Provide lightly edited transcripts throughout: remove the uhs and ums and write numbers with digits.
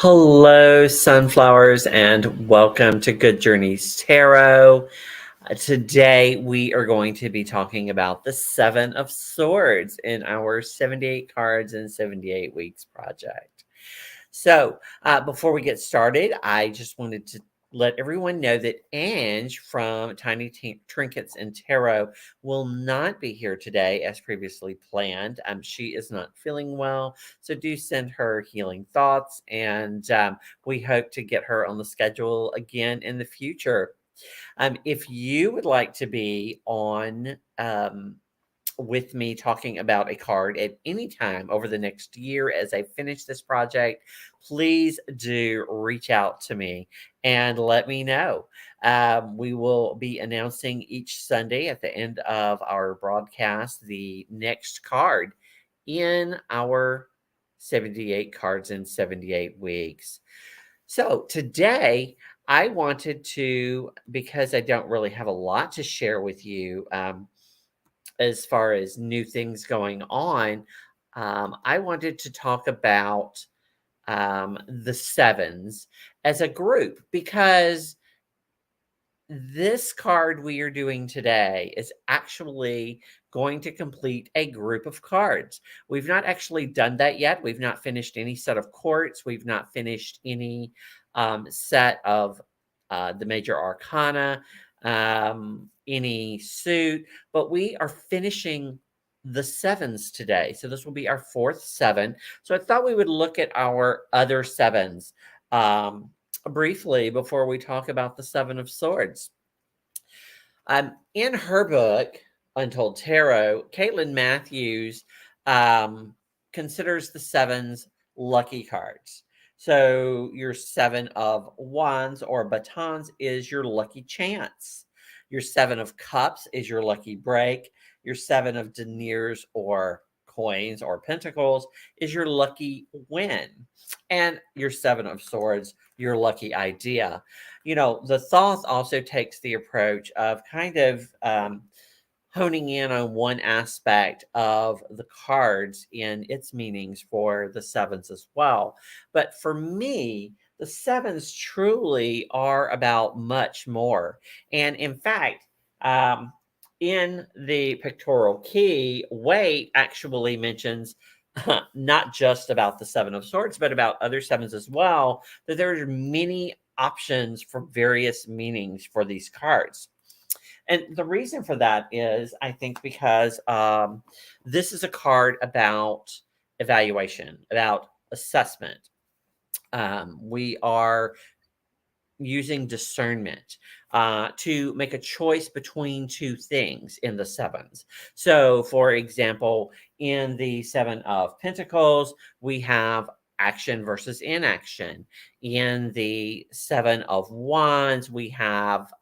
Hello, sunflowers, and welcome to Good Journeys Tarot. Today, we are going to be talking about the Seven of Swords in our 78 cards and 78 weeks project. So, before we get started, I just wanted to let everyone know that Ange from Tiny Trinkets and Tarot will not be here today as previously planned. She is not feeling well, so do send her healing thoughts, and we hope to get her on the schedule again in the future. If you would like to be on with me talking about a card at any time over the next year as I finish this project, please do reach out to me and let me know. We will be announcing each Sunday at the end of our broadcast the next card in our 78 cards in 78 weeks. So today, I wanted to, because I don't really have a lot to share with you, as far as new things going on, I wanted to talk about the sevens as a group because this card we are doing today is actually going to complete a group of cards. We've not actually done that yet. We've not finished any set of courts. We've not finished any set of the major arcana, any suit, but we are finishing the sevens today. So this will be our fourth seven. So I thought we would look at our other sevens briefly before we talk about the Seven of Swords. In her book, Untold Tarot, Caitlin Matthews considers the sevens lucky cards. So your Seven of Wands or batons is your lucky chance. Your Seven of Cups is your lucky break. Your Seven of deniers or coins or pentacles is your lucky win. And your Seven of Swords, your lucky idea. The Thoth also takes the approach of kind of honing in on one aspect of the cards in its meanings for the sevens as well. But for me, the sevens truly are about much more. And in fact, in the pictorial key, Waite actually mentions not just about the Seven of Swords, but about other sevens as well, that there are many options for various meanings for these cards. And the reason for that is, I think, because this is a card about evaluation, about assessment. We are using discernment to make a choice between two things in the sevens. So, for example, in the Seven of Pentacles, we have action versus inaction. In the Seven of Wands, we have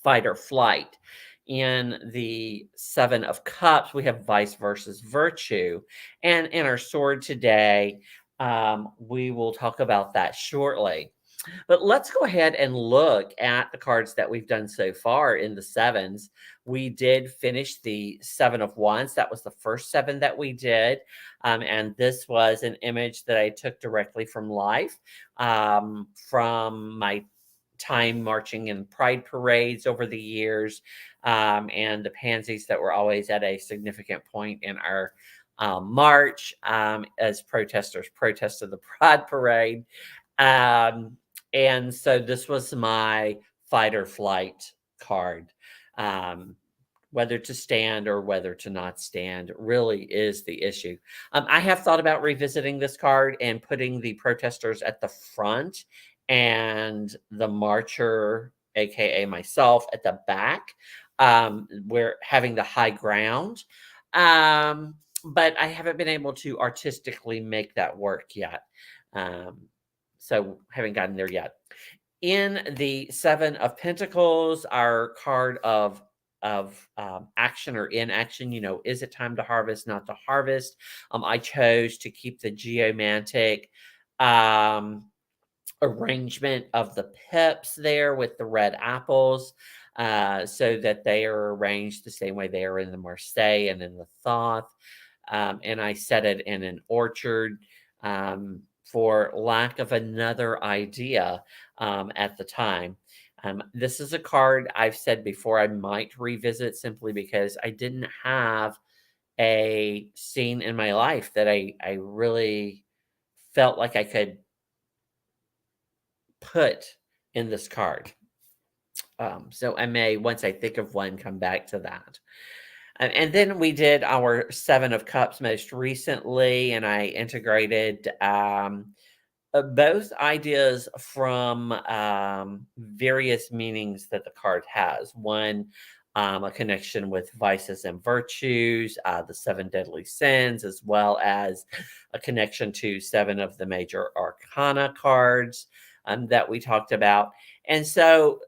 fight or flight. In the Seven of Cups, we have vice versus virtue. And in our sword today, we will talk about that shortly. But let's go ahead and look at the cards that we've done so far in the sevens. We did finish the Seven of Wands. That was the first seven that we did. And this was an image that I took directly from life, from my time marching in pride parades over the years, and the pansies that were always at a significant point in our march as protesters protested the pride parade. And so this was my fight or flight card. Whether to stand or whether to not stand really is the issue. I have thought about revisiting this card and putting the protesters at the front and the marcher, aka myself, at the back, where having the high ground. But I haven't been able to artistically make that work yet. So haven't gotten there yet. In the Seven of Pentacles, our card of action or inaction, is it time to harvest, not to harvest? I chose to keep the geomantic arrangement of the pips there with the red apples, so that they are arranged the same way they are in the Marseille and in the Thoth. And I set it in an orchard, for lack of another idea at the time. This is a card I've said before I might revisit simply because I didn't have a scene in my life that I really felt like I could put in this card. So I may, once I think of one, come back to that. And then we did our Seven of Cups most recently, and I integrated both ideas from various meanings that the card has. One, a connection with vices and virtues, the seven deadly sins, as well as a connection to seven of the major arcana cards that we talked about. And so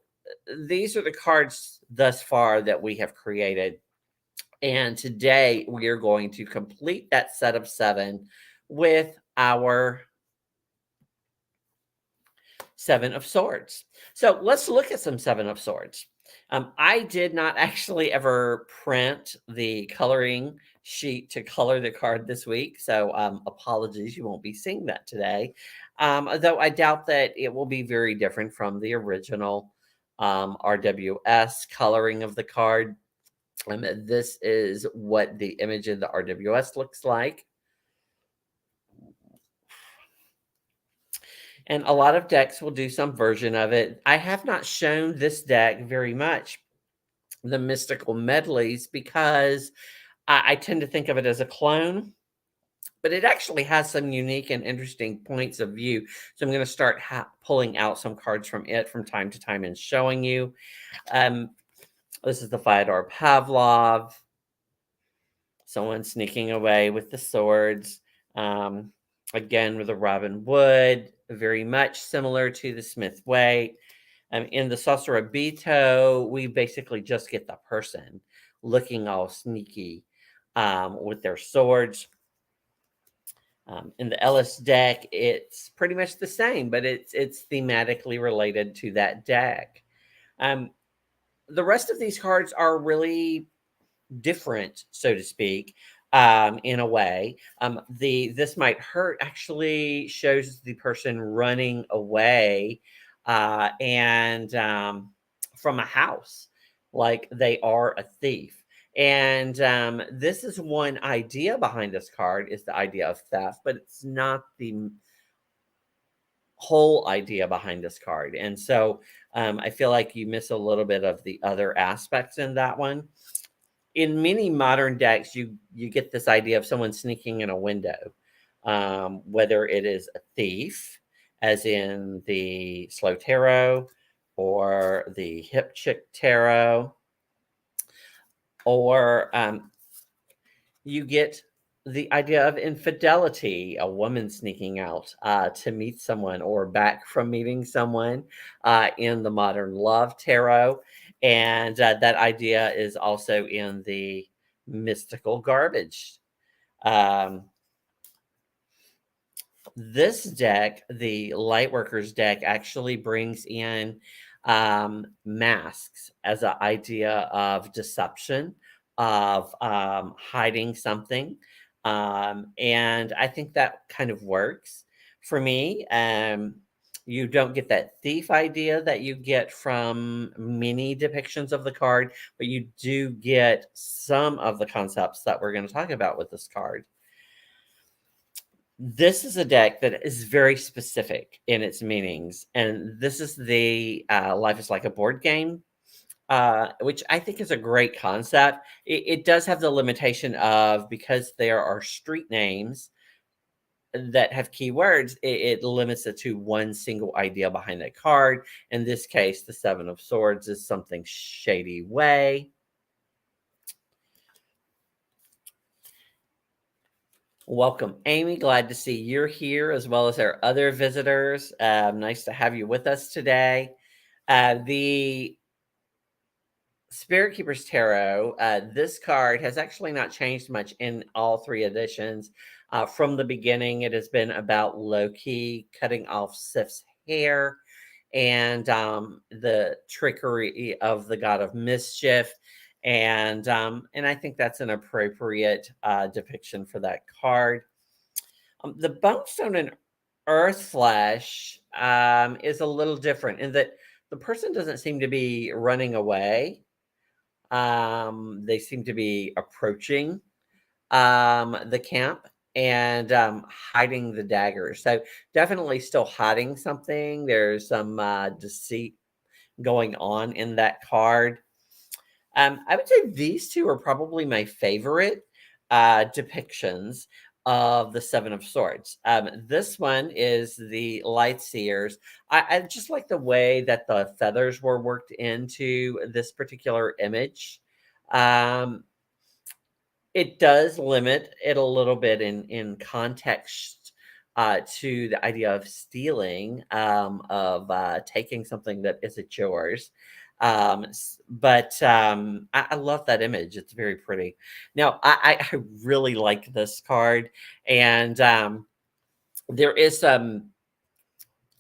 these are the cards thus far that we have created. And today we are going to complete that set of seven with our Seven of Swords. So let's look at some Seven of Swords. I did not actually ever print the coloring sheet to color the card this week. So apologies, you won't be seeing that today. Though I doubt that it will be very different from the original RWS coloring of the card. This is what the image of the RWS looks like. And a lot of decks will do some version of it. I have not shown this deck very much, the Mystical Medleys, because I tend to think of it as a clone, but it actually has some unique and interesting points of view. So I'm going to start pulling out some cards from it from time to time and showing you. This is the Fyodor Pavlov. Someone sneaking away with the swords. Again, with the Robin Wood, very much similar to the Smith Waite. In the Sassurabito, we basically just get the person looking all sneaky with their swords. In the Ellis deck, it's pretty much the same, but it's thematically related to that deck. The rest of these cards are really different, so to speak, in a way. The This Might Hurt actually shows the person running away and from a house, like they are a thief. And this is one idea behind this card, is the idea of theft, but it's not the whole idea behind this card. And so I feel like you miss a little bit of the other aspects in that one. In many modern decks, you get this idea of someone sneaking in a window, whether it is a thief, as in the Slow Tarot or the Hip Chick Tarot, or you get the idea of infidelity, a woman sneaking out to meet someone or back from meeting someone in the Modern Love Tarot. And that idea is also in the Mystical Garbage. This deck, the Lightworkers deck, actually brings in masks as an idea of deception, of hiding something. And I think that kind of works for me. You don't get that thief idea that you get from many depictions of the card, but you do get some of the concepts that we're going to talk about with this card. This is a deck that is very specific in its meanings, and this is the Life is Like a Board Game, which I think is a great concept. It does have the limitation of, because there are street names that have keywords, it limits it to one single idea behind that card. In this case, the Seven of Swords is something shady way. Welcome, Amy. Glad to see you're here, as well as our other visitors. Nice to have you with us today. The Spirit Keepers Tarot, this card has actually not changed much in all three editions. From the beginning, it has been about Loki cutting off Sif's hair and the trickery of the god of mischief. And I think that's an appropriate depiction for that card. The Bone Stone and Earth Flesh is a little different in that the person doesn't seem to be running away. They seem to be approaching the camp and hiding the daggers. So definitely still hiding something. There's some deceit going on in that card. I would say these two are probably my favorite depictions of the Seven of Swords. This one is the Light Seers. I just like the way that the feathers were worked into this particular image. Um, it does limit it a little bit in context to the idea of stealing, of taking something that isn't yours. But I love that image. It's very pretty. Now, I really like this card, and there is some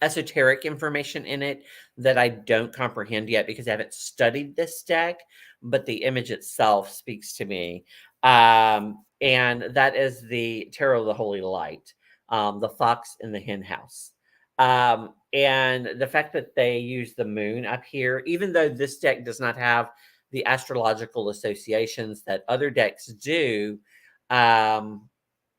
esoteric information in it that I don't comprehend yet because I haven't studied this deck, but the image itself speaks to me. And that is the Tarot of the Holy Light, the fox in the hen house. And the fact that they use the moon up here, even though this deck does not have the astrological associations that other decks do, um,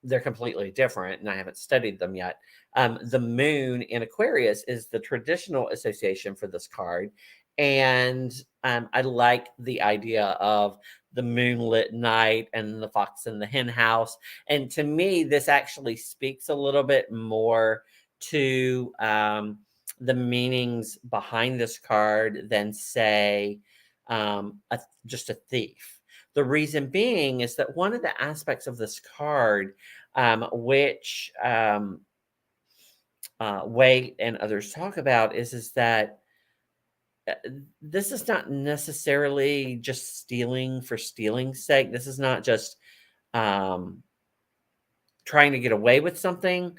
they're completely different, and I haven't studied them yet. The moon in Aquarius is the traditional association for this card. And I like the idea of the moonlit night and the fox in the hen house. And to me, this actually speaks a little bit more to the meanings behind this card than, say, just a thief. The reason being is that one of the aspects of this card, which Wade and others talk about, is that uh, this is not necessarily just stealing for stealing's sake. This is not just um, trying to get away with something.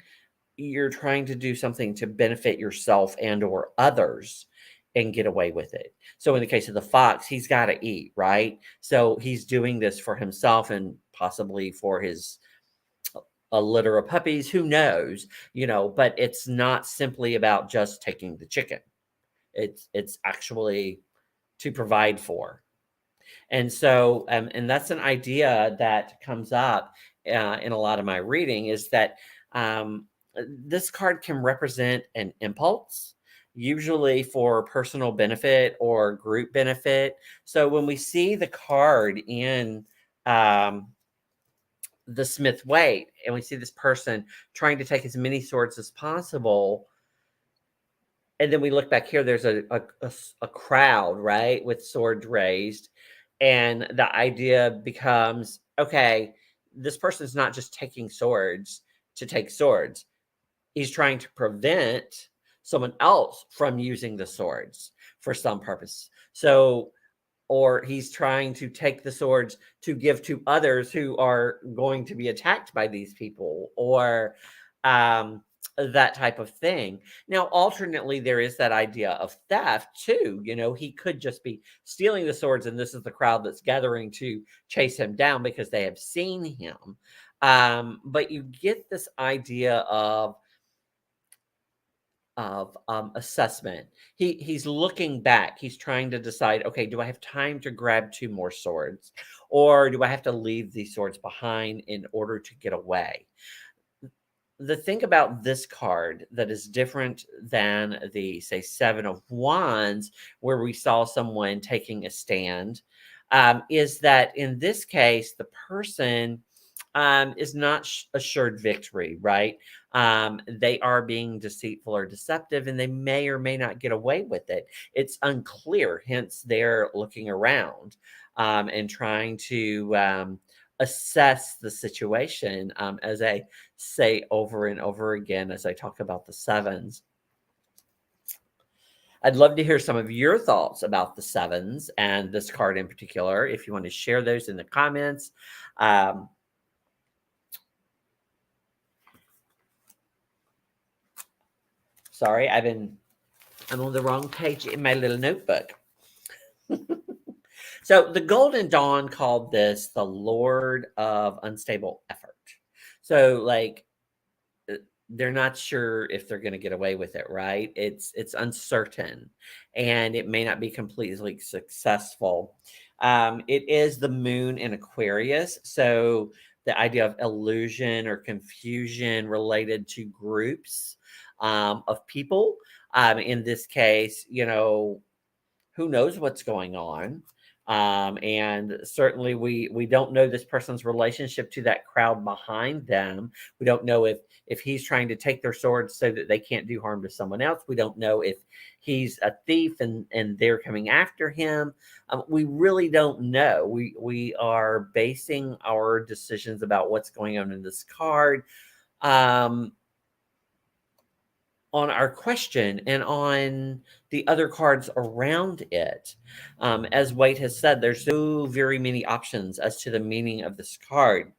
You're trying to do something to benefit yourself and or others and get away with it. So in the case of the fox, he's got to eat, right? So he's doing this for himself and possibly for his a litter of puppies, who knows, but it's not simply about just taking the chicken. It's actually to provide for. And so, and that's an idea that comes up in a lot of my reading, is that this card can represent an impulse, usually for personal benefit or group benefit. So when we see the card in um, the Smith Waite, and we see this person trying to take as many swords as possible. And then we look back here, there's a crowd, right, with swords raised. And the idea becomes, okay, this person's not just taking swords to take swords. He's trying to prevent someone else from using the swords for some purpose. So, or he's trying to take the swords to give to others who are going to be attacked by these people, or that type of thing. Now, alternately, there is that idea of theft too. He could just be stealing the swords, and this is the crowd that's gathering to chase him down because they have seen him. But you get this idea of assessment. He's looking back. He's trying to decide, okay, do I have time to grab 2 more swords, or do I have to leave these swords behind in order to get away? The thing about this card that is different than the, say, 7 of Wands, where we saw someone taking a stand, is that in this case, the person is not assured victory, right? They are being deceitful or deceptive, and they may or may not get away with it. It's unclear, hence they're looking around and trying to assess the situation, as I say over and over again as I talk about the sevens. I'd love to hear some of your thoughts about the sevens and this card in particular. If you want to share those in the comments. Sorry, I'm on the wrong page in my little notebook. So the Golden Dawn called this the Lord of Unstable Effort. So they're not sure if they're going to get away with it, right? It's uncertain, and it may not be completely successful. It is the moon in Aquarius, so the idea of illusion or confusion related to groups of people. In this case, who knows what's going on. And certainly we don't know this person's relationship to that crowd behind them. We don't know if he's trying to take their swords so that they can't do harm to someone else. We don't know if he's a thief and they're coming after him. We really don't know. We are basing our decisions about what's going on in this card um, on our question and on the other cards around it. As Wade has said, there's so very many options as to the meaning of this card.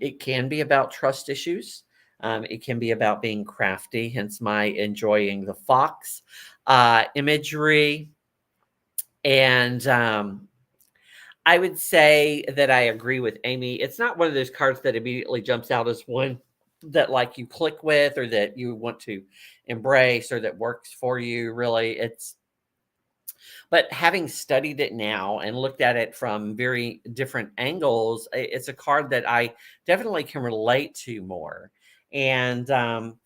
It can be about trust issues. It can be about being crafty, hence my enjoying the fox imagery. And I would say that I agree with Amy. It's not one of those cards that immediately jumps out as one that like you click with or that you want to embrace or that works for you. Really, but having studied it now and looked at it from very different angles, it's a card that I definitely can relate to more. And um,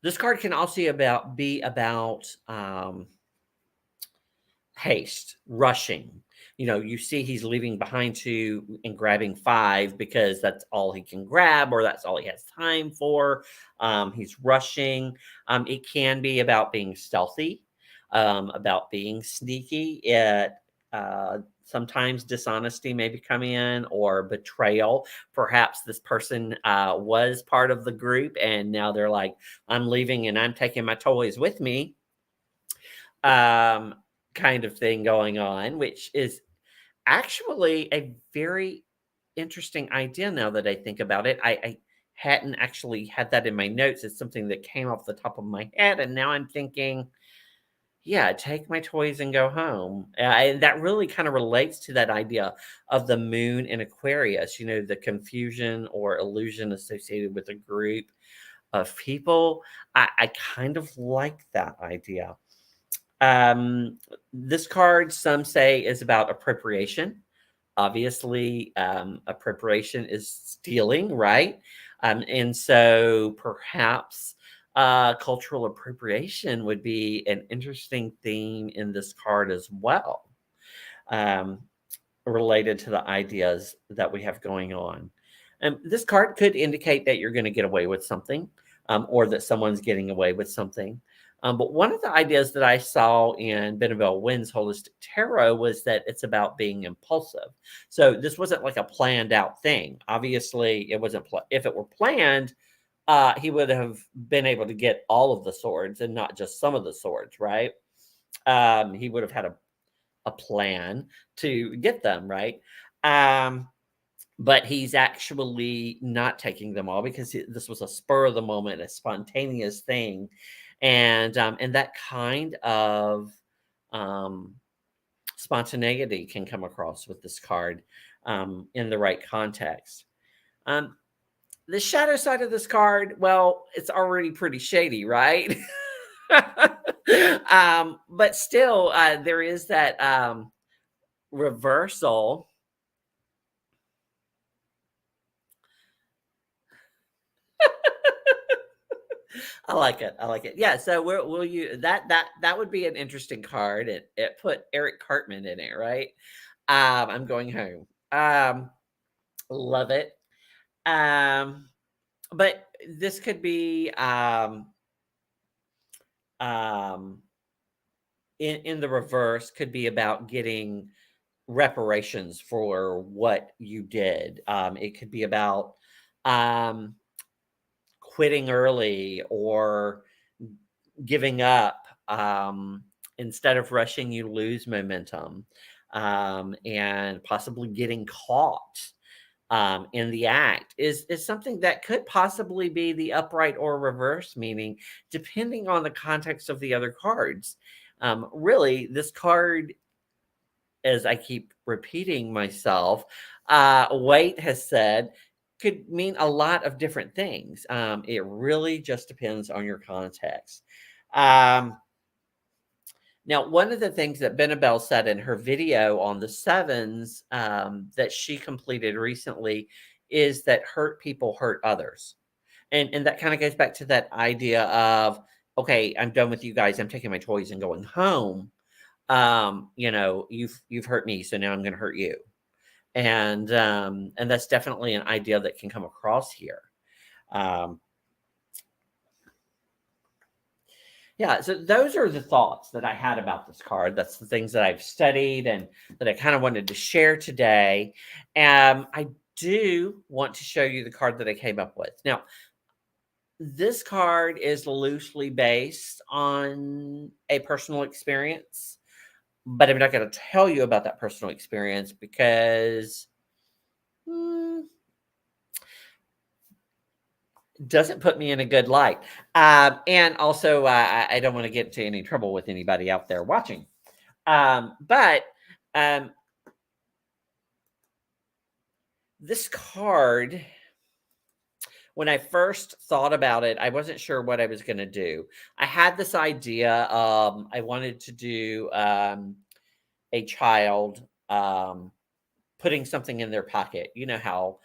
this card can also be about haste, rushing. You see he's leaving behind 2 and grabbing 5 because that's all he can grab or that's all he has time for. He's rushing. It can be about being stealthy, about being sneaky. Sometimes dishonesty may be coming in or betrayal. Perhaps this person was part of the group and now they're like, I'm leaving and I'm taking my toys with me. Kind of thing going on, which is actually a very interesting idea now that I think about it. I hadn't actually had that in my notes. It's something that came off the top of my head. And now I'm thinking, yeah, take my toys and go home. And that really kind of relates to that idea of the moon in Aquarius, the confusion or illusion associated with a group of people. I kind of like that idea. This card, some say, is about appropriation. Obviously, appropriation is stealing, right? And so perhaps cultural appropriation would be an interesting theme in this card as well, um, related to the ideas that we have going on. This card could indicate that you're going to get away with something, or that someone's getting away with something. But one of the ideas that I saw in Beneville Wynn's Holistic Tarot was that it's about being impulsive. So this wasn't like a planned out thing. Obviously, it wasn't. If it were planned, he would have been able to get all of the swords and not just some of the swords, right? He would have had a plan to get them, right? But he's actually not taking them all because this was a spur of the moment, a spontaneous thing. And that kind of spontaneity can come across with this card in the right context. The shadow side of this card, well, it's already pretty shady, right? But still, there is that reversal. I like it. I like it. Yeah. So will you that would be an interesting card. It put Eric Cartman in it, right? I'm going home. Love it. Um, but this could be um in the reverse could be about getting reparations for what you did. It could be about um quitting early or giving up. Instead of rushing, you lose momentum, and possibly getting caught in the act is something that could possibly be the upright or reverse meaning, depending on the context of the other cards. Really, this card as I keep repeating myself, weight has said could mean a lot of different things. It really just depends on your context. Um, Now, one of the things that Benabel said in her video on the sevens that she completed recently is that hurt people hurt others. And that kind of goes back to that idea of, okay, I'm done with you guys. I'm taking my toys and going home. You've hurt me, so now I'm going to hurt you. And that's definitely an idea that can come across here. Um, Yeah, so those are the thoughts that I had about this card. That's the things that I've studied and that I kind of wanted to share today. I do want to show you the card that I came up with. Now, this card is loosely based on a personal experience, but I'm not going to tell you about that personal experience because hmm, doesn't put me in a good light. And also, I don't want to get into any trouble with anybody out there watching. But this card, when I first thought about it, I wasn't sure what I was going to do. I had this idea. I wanted to do a child putting something in their pocket. You know how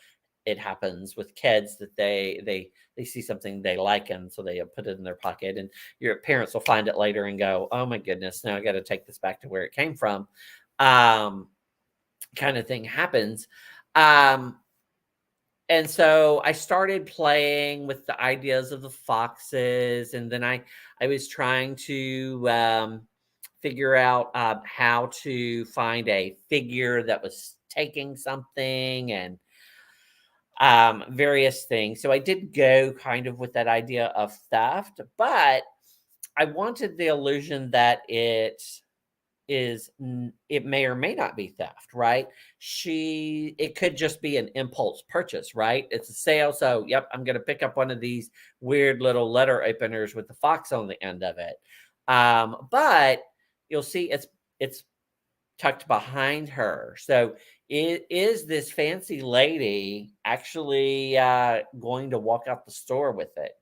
it happens with kids that they see something they like and so they put it in their pocket, and your parents will find it later and go, oh my goodness, now I got to take this back to where it came from. Kind of thing happens. um and so I started playing with the ideas of the foxes, and then I was trying to figure out how to find a figure that was taking something, and various things. So I did go kind of with that idea of theft, but I wanted the illusion that it may or may not be theft, right? It could just be an impulse purchase, right? It's a sale, so yep, I'm going to pick up one of these weird little letter openers with the fox on the end of it. But you'll see it's tucked behind her. So is this fancy lady actually going to walk out the store with it?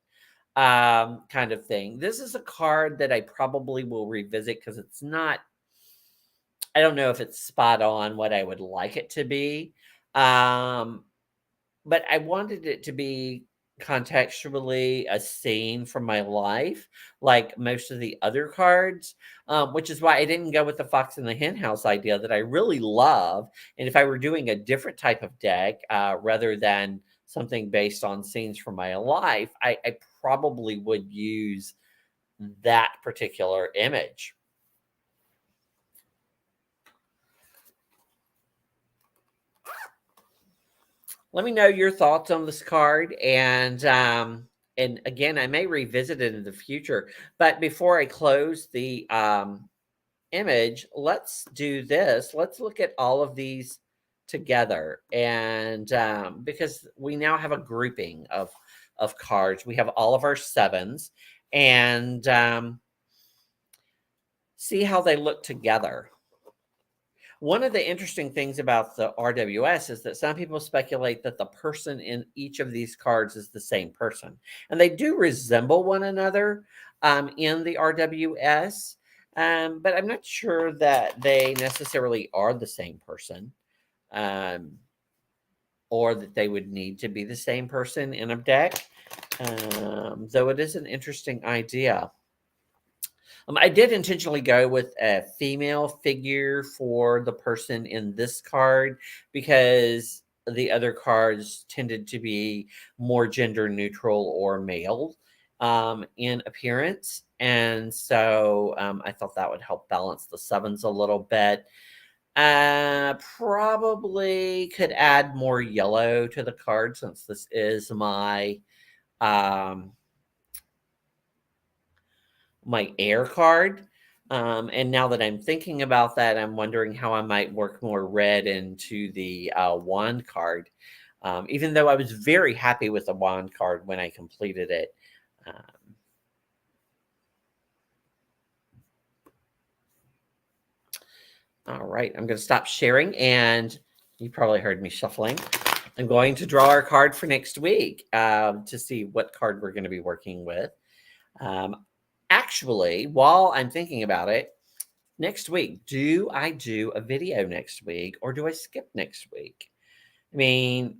Kind of thing. This is a card that I probably will revisit because it's not, I don't know if it's spot on what I would like it to be. Um, but I wanted it to be contextually a scene from my life, like most of the other cards, which is why I didn't go with the Fox in the Hen House idea that I really love. And if I were doing a different type of deck, rather than something based on scenes from my life, I probably would use that particular image. Let me know your thoughts on this card, and again, I may revisit it in the future. But before I close the image, let's do this. Let's look at all of these together, and because we now have a grouping of cards, we have all of our sevens, and see how they look together. One of the interesting things about the RWS is that some people speculate that the person in each of these cards is the same person. And they do resemble one another in the RWS, but I'm not sure that they necessarily are the same person, um, or that they would need to be the same person in a deck, though it is an interesting idea. I did intentionally go with a female figure for the person in this card because the other cards tended to be more gender neutral or male in appearance. And so I thought that would help balance the sevens a little bit. Probably could add more yellow to the card since this is um, my air card. And now that I'm thinking about that, I'm wondering how I might work more red into the wand card. Even though I was very happy with the wand card when I completed it. Um, All right, I'm going to stop sharing, and you probably heard me shuffling. I'm going to draw our card for next week to see what card we're going to be working with. Actually, while I'm thinking about it, next week, do I do a video next week or do I skip next week? I mean,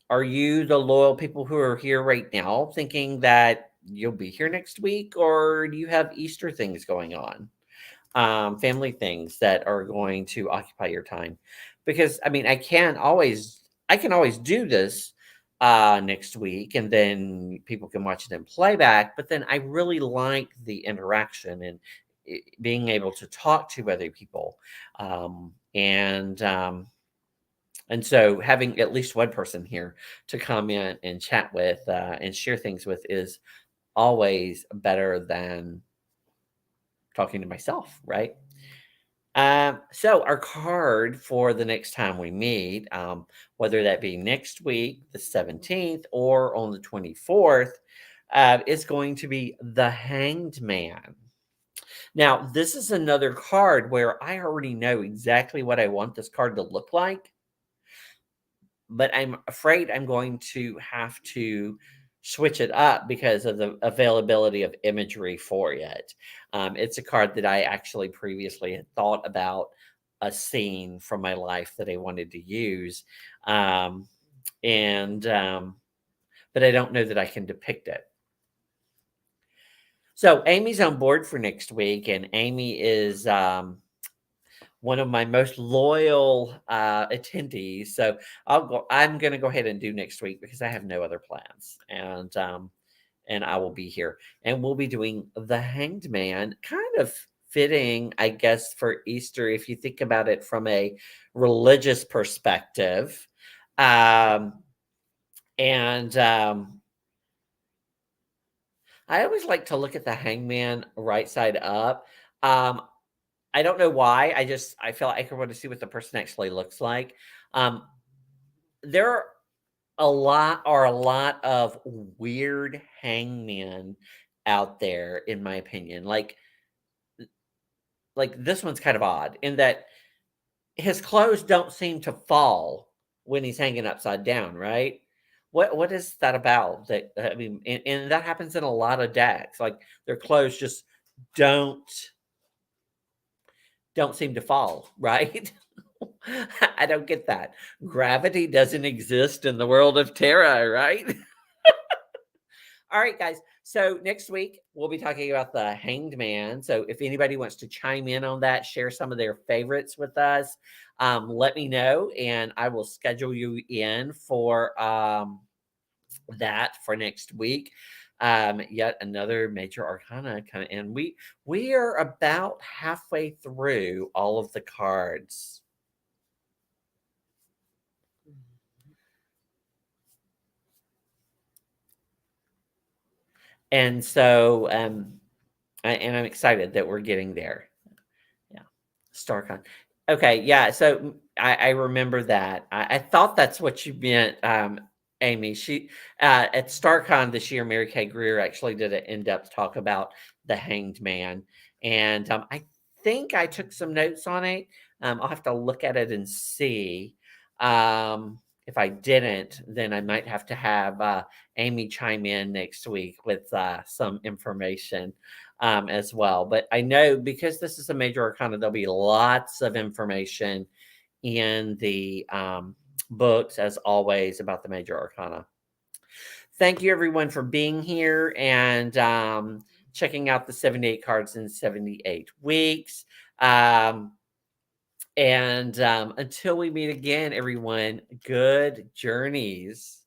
are you the loyal people who are here right now thinking that you'll be here next week, or do you have Easter things going on? Family things that are going to occupy your time? Because I mean, I can always do this next week, and then people can watch it in playback. But then I really like the interaction and being able to talk to other people, and so having at least one person here to comment and chat with and share things with is always better than talking to myself, right? So our card for the next time we meet, whether that be next week, the 17th, or on the 24th, is going to be the Hanged Man. Now, this is another card where I already know exactly what I want this card to look like, but I'm afraid I'm going to have to switch it up because of the availability of imagery for it. It's a card that I actually previously had thought about a scene from my life that I wanted to use, um, and but I don't know that I can depict it. So Amy's on board for next week, and Amy is one of my most loyal attendees. So I'm going to go ahead and do next week because I have no other plans, and I will be here, and we'll be doing the Hanged Man, kind of fitting, I guess, for Easter if you think about it from a religious perspective, um, and I always like to look at the hangman right side up. Um, I don't know why. I feel like I want to see what the person actually looks like. Um, there are a lot of weird hangmen out there, in my opinion. Like this one's kind of odd in that his clothes don't seem to fall when he's hanging upside down, right? What is that about? That I mean, and that happens in a lot of decks. Like their clothes just don't don't seem to fall, right? I don't get that. Gravity doesn't exist in the world of Terra, right? All right, guys. So next week we'll be talking about the Hanged Man. So if anybody wants to chime in on that, share some of their favorites with us, let me know, and I will schedule you in for that for next week. Yet another major arcana and we are about halfway through all of the cards. And so I'm excited that we're getting there. Yeah. StarCon. Okay, yeah. So I remember that. I thought that's what you meant, Amy. She at StarCon this year, Mary Kay Greer actually did an in-depth talk about the Hanged Man, and I think I took some notes on it. I'll have to look at it and see. If I didn't, then I might have to have Amy chime in next week with some information as well. But I know because this is a major arcana, there'll be lots of information in the books, as always, about the major arcana. Thank you, everyone, for being here and checking out the 78 cards in 78 weeks. And until we meet again, everyone, good journeys.